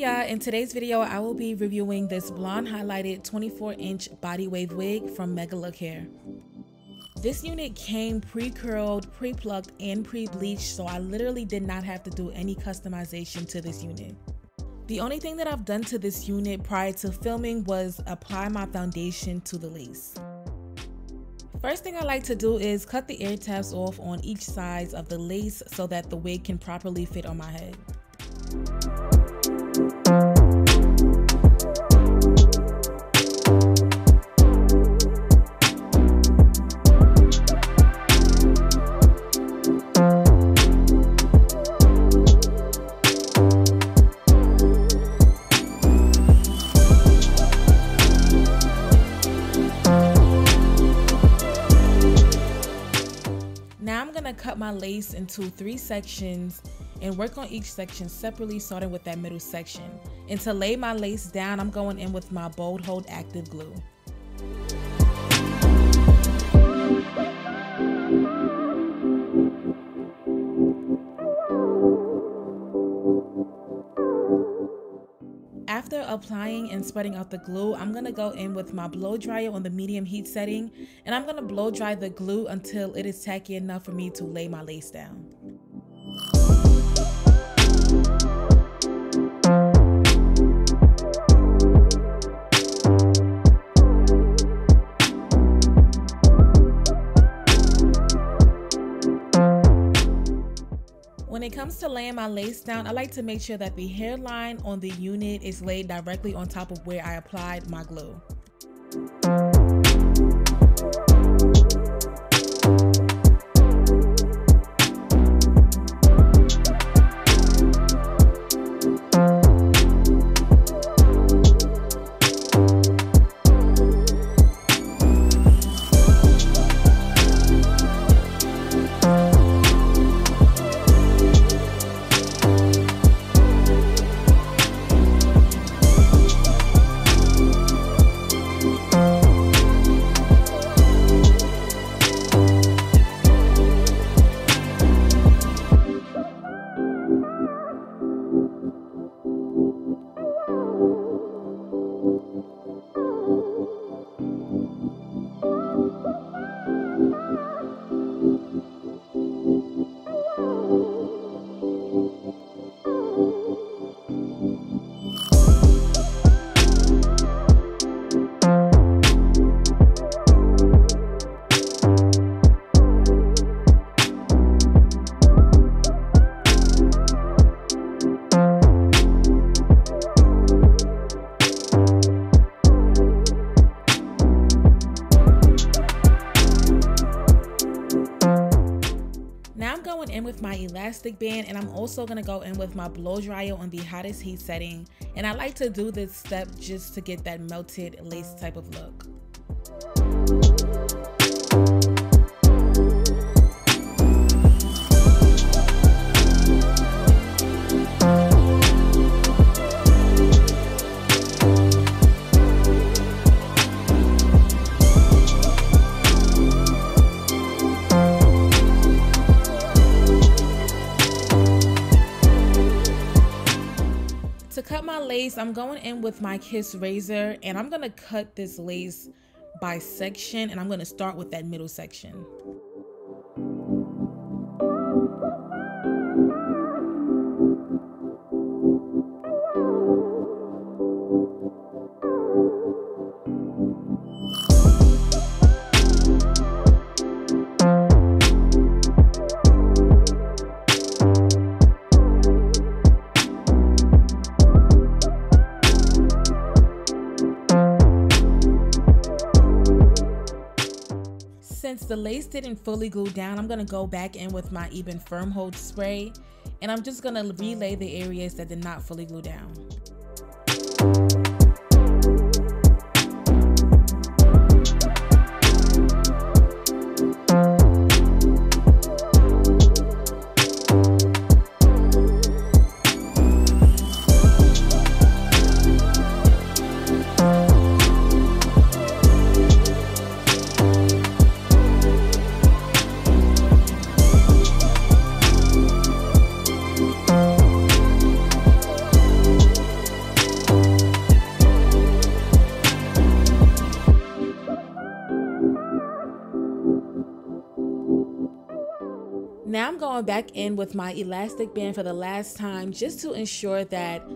y'all, in today's video I will be reviewing this blonde highlighted 24-inch body wave wig from Megalook hair. This unit came pre-curled, pre-plucked, and pre-bleached, so I literally did not have to do any customization to this unit. The only thing that I've done to this unit prior to filming was apply my foundation to the lace. First thing I like to do is cut the air tabs off on each side of the lace so that the wig can properly fit on my head. Now I'm gonna cut my lace into 3 sections and work on each section separately, starting with that middle section. And to lay my lace down, I'm going in with my Bold Hold Active Glue. After applying and spreading out the glue, I'm gonna go in with my blow dryer on the medium heat setting, and I'm gonna blow dry the glue until it is tacky enough for me to lay my lace down. When it comes to laying my lace down, I like to make sure that the hairline on the unit is laid directly on top of where I applied my glue. In with my elastic band, and I'm also going to go in with my blow dryer on the hottest heat setting, and I like to do this step just to get that melted lace type of look. To cut my lace, I'm going in with my Kiss razor, and I'm going to cut this lace by section, and I'm going to start with that middle section. Since the lace didn't fully glue down, I'm going to go back in with my Even Firm Hold spray, and I'm just going to relay the areas that did not fully glue down. Now I'm going back in with my elastic band for the last time just to ensure that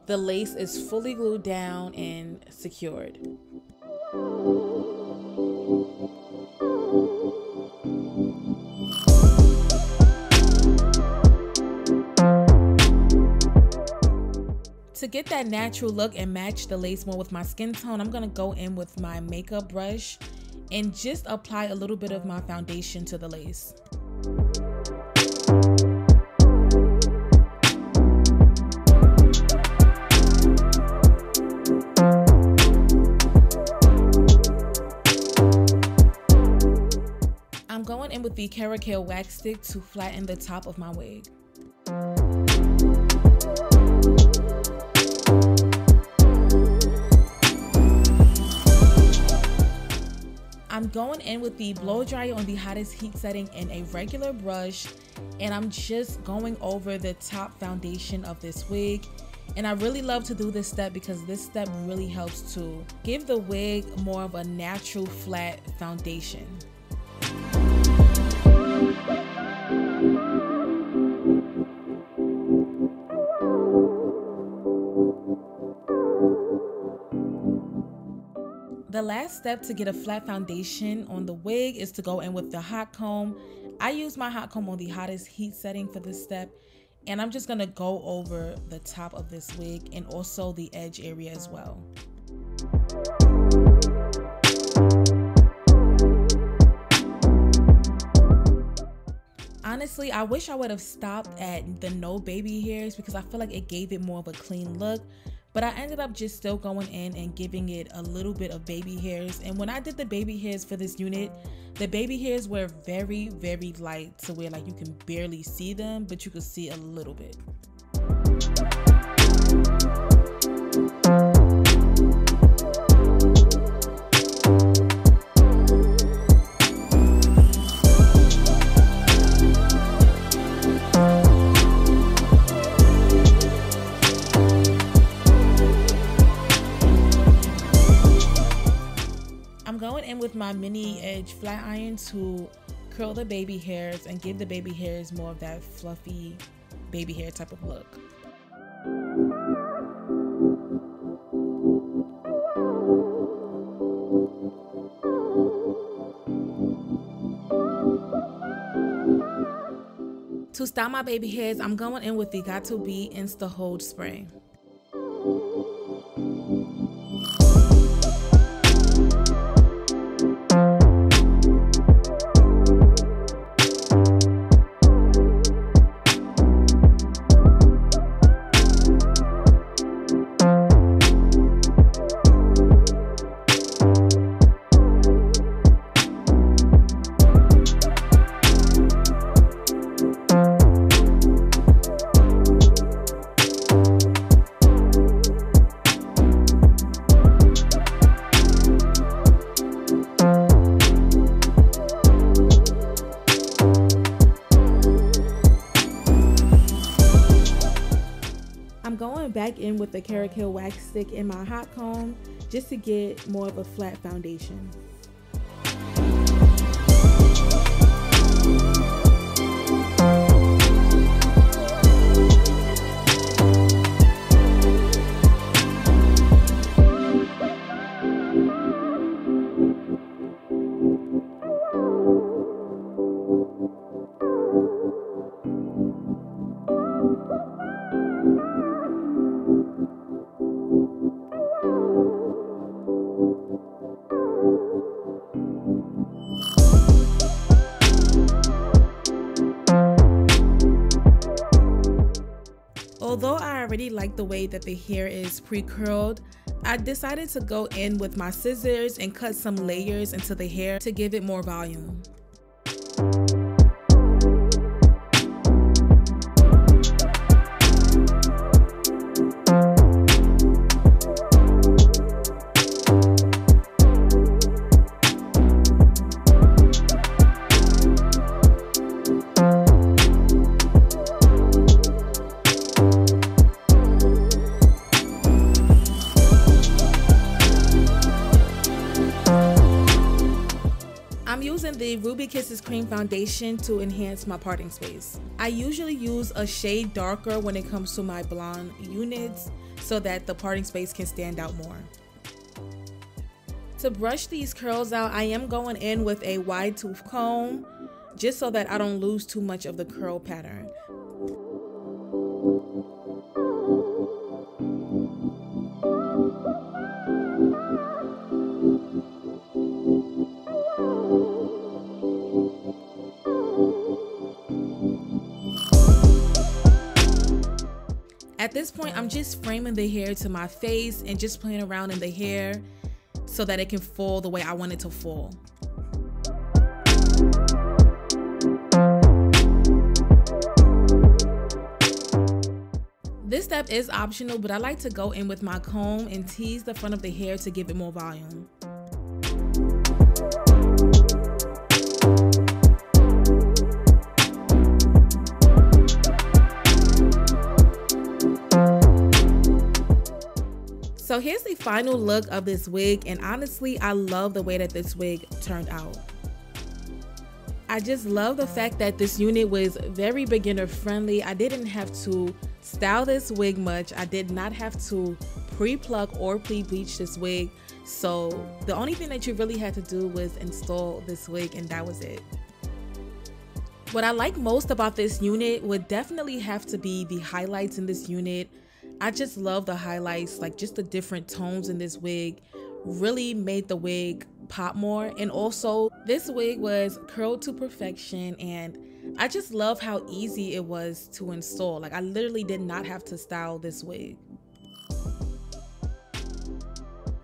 the lace is fully glued down and secured. To get that natural look and match the lace more with my skin tone, I'm gonna go in with my makeup brush and just apply a little bit of my foundation to the lace. I'm going in with the Caramel wax stick to flatten the top of my wig. I'm going in with the blow dryer on the hottest heat setting in a regular brush, and I'm just going over the top foundation of this wig. And I really love to do this step because this step really helps to give the wig more of a natural flat foundation. The last step to get a flat foundation on the wig is to go in with the hot comb. I use my hot comb on the hottest heat setting for this step, and I'm just gonna go over the top of this wig and also the edge area as well. Honestly, I wish I would have stopped at the no baby hairs because I feel like it gave it more of a clean look. But I ended up just still going in and giving it a little bit of baby hairs. And when I did the baby hairs for this unit, the baby hairs were very, very light to where like you can barely see them, but you could see a little bit. I'm going in with my mini edge flat iron to curl the baby hairs and give the baby hairs more of that fluffy baby hair type of look. To style my baby hairs, I'm going in with the Got2b Insta Hold Spray. I'm going back in with the Caramel wax stick in my hot comb just to get more of a flat foundation. Although I already like the way that the hair is pre-curled, I decided to go in with my scissors and cut some layers into the hair to give it more volume. on the Ruby Kisses Cream Foundation to enhance my parting space. I usually use a shade darker when it comes to my blonde units so that the parting space can stand out more. To brush these curls out, I am going in with a wide tooth comb just so that I don't lose too much of the curl pattern. At this point, I'm just framing the hair to my face and just playing around in the hair so that it can fall the way I want it to fall. This step is optional, but I like to go in with my comb and tease the front of the hair to give it more volume. So here's the final look of this wig, and honestly, I love the way that this wig turned out. I just love the fact that this unit was very beginner friendly. I didn't have to style this wig much. I did not have to pre-pluck or pre-bleach this wig. So the only thing that you really had to do was install this wig, and that was it. What I like most about this unit would definitely have to be the highlights in this unit. I just love the highlights, like just the different tones in this wig really made the wig pop more. And also this wig was curled to perfection, and I just love how easy it was to install. Like I literally did not have to style this wig.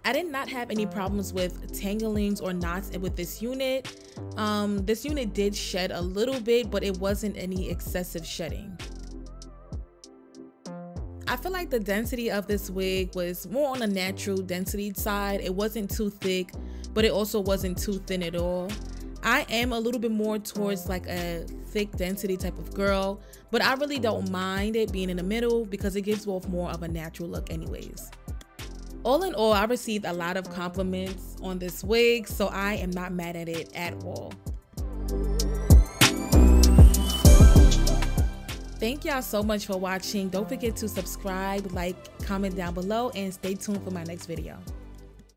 I did not have any problems with tanglings or knots with this unit. This unit did shed a little bit, but it wasn't any excessive shedding. I feel like the density of this wig was more on a natural density side. It wasn't too thick, but it also wasn't too thin at all. I am a little bit more towards like a thick density type of girl, but I really don't mind it being in the middle because it gives off more of a natural look anyways. All in all, I received a lot of compliments on this wig, so I am not mad at it at all. Thank y'all so much for watching. Don't forget to subscribe, like, comment down below, and stay tuned for my next video.